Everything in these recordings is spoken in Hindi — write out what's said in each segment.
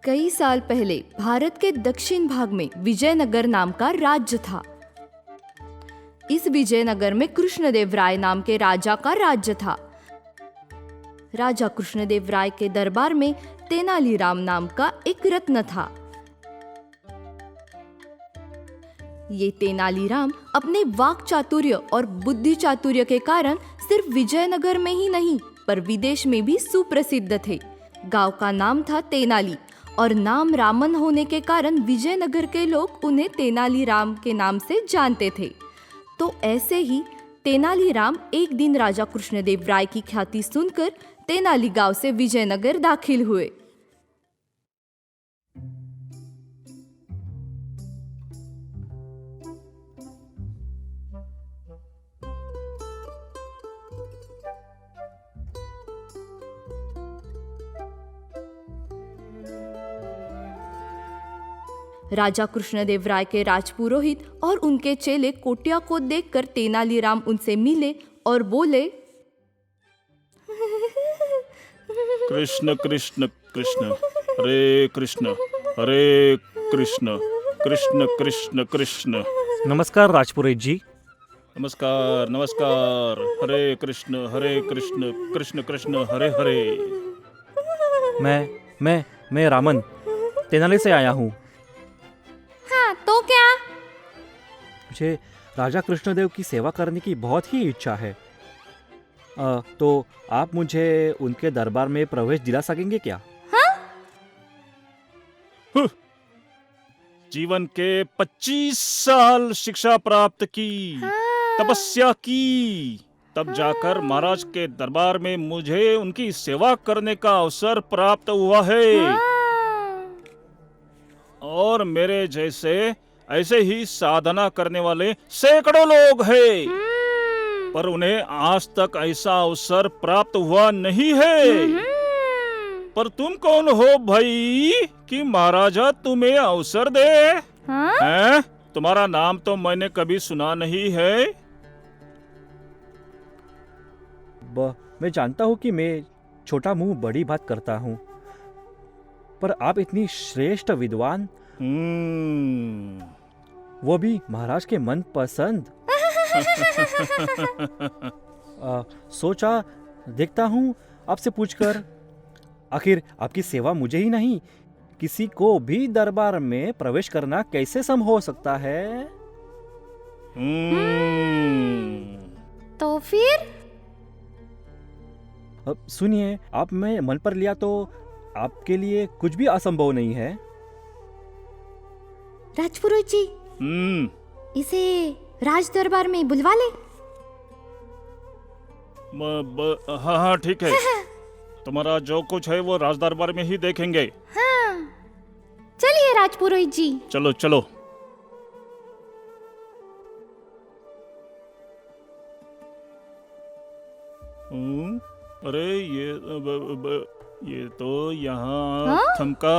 कई साल पहले भारत के दक्षिण भाग में विजयनगर नाम का राज्य था। इस विजयनगर में कृष्णदेव राय नाम के राजा का राज्य था। राजा कृष्णदेव राय के दरबार में तेनालीराम नाम का एक रत्न था। ये तेनालीराम अपने वाक चातुर्य और बुद्धि चातुर्य के कारण सिर्फ विजयनगर में ही नहीं पर विदेश में भी सुप्रसिद्ध थे। गांव का नाम था तेनाली और नाम रामन होने के कारण विजयनगर के लोग उन्हें तेनालीराम के नाम से जानते थे। तो ऐसे ही तेनालीराम एक दिन राजा कृष्णदेव राय की ख्याति सुनकर तेनाली गांव से विजयनगर दाखिल हुए। राजा कृष्णदेव राय के राजपुरोहित और उनके चेले कोटिया को देखकर तेनालीराम उनसे मिले और बोले, कृष्ण कृष्ण कृष्ण हरे कृष्ण हरे कृष्ण कृष्ण कृष्ण कृष्ण। नमस्कार राजपुरोहित जी। नमस्कार नमस्कार। हरे कृष्ण कृष्ण कृष्ण हरे हरे। मैं रामन तेनाली से आया हूँ। हाँ तो क्या? मुझे राजा कृष्णदेव की सेवा करने की बहुत ही इच्छा है। तो आप मुझे उनके दरबार में प्रवेश दिला सकेंगे क्या? जीवन के 25 साल शिक्षा प्राप्त की, तपस्या की, तब जाकर महाराज के दरबार में मुझे उनकी सेवा करने का अवसर प्राप्त हुआ है। और मेरे जैसे ऐसे ही साधना करने वाले सैकड़ों लोग हैं, पर उन्हें आज तक ऐसा अवसर प्राप्त हुआ नहीं है। पर तुम कौन हो भाई कि महाराजा तुम्हें अवसर दे? हैं? तुम्हारा नाम तो मैंने कभी सुना नहीं है। मैं जानता हूँ कि मैं छोटा मुंह बड़ी बात करता हूँ, पर आप इतनी श्रेष्ठ विद्वान, वो भी महाराज के मन पसंद। सोचा देखता हूँ आपसे पूछकर, आखिर आपकी सेवा मुझे ही नहीं किसी को भी दरबार में प्रवेश करना कैसे संभव हो सकता है? तो फिर सुनिए, आप में मन पर लिया तो आपके लिए कुछ भी असंभव नहीं है। राजपुरोहित जी, इसे राज दरबार में बुलवा ले। हाँ ठीक है। तुम्हारा जो कुछ है वो राज दरबार में ही देखेंगे। हाँ, चलिए राजपुरोहित जी। चलो चलो। अरे ये तो यहाँ थमका।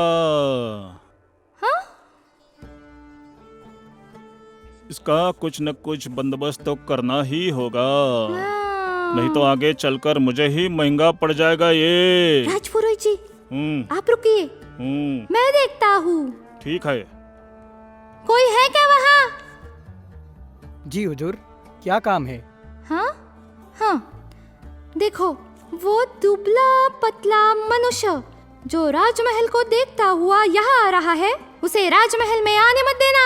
इसका कुछ न कुछ बंदोबस्त तो करना ही होगा, नहीं तो आगे चलकर मुझे ही महंगा पड़ जाएगा ये। राजपुरोहित जी, आप रुकिए, मैं देखता हूँ। ठीक है। कोई है क्या वहाँ? जी हुजूर, क्या काम है? हाँ, देखो वो दुबला पतला मनुष्य जो राजमहल को देखता हुआ यहाँ आ रहा है, उसे राजमहल में आने मत देना।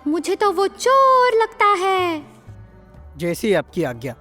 मुझे तो वो चोर लगता है। जैसी आपकी आज्ञा।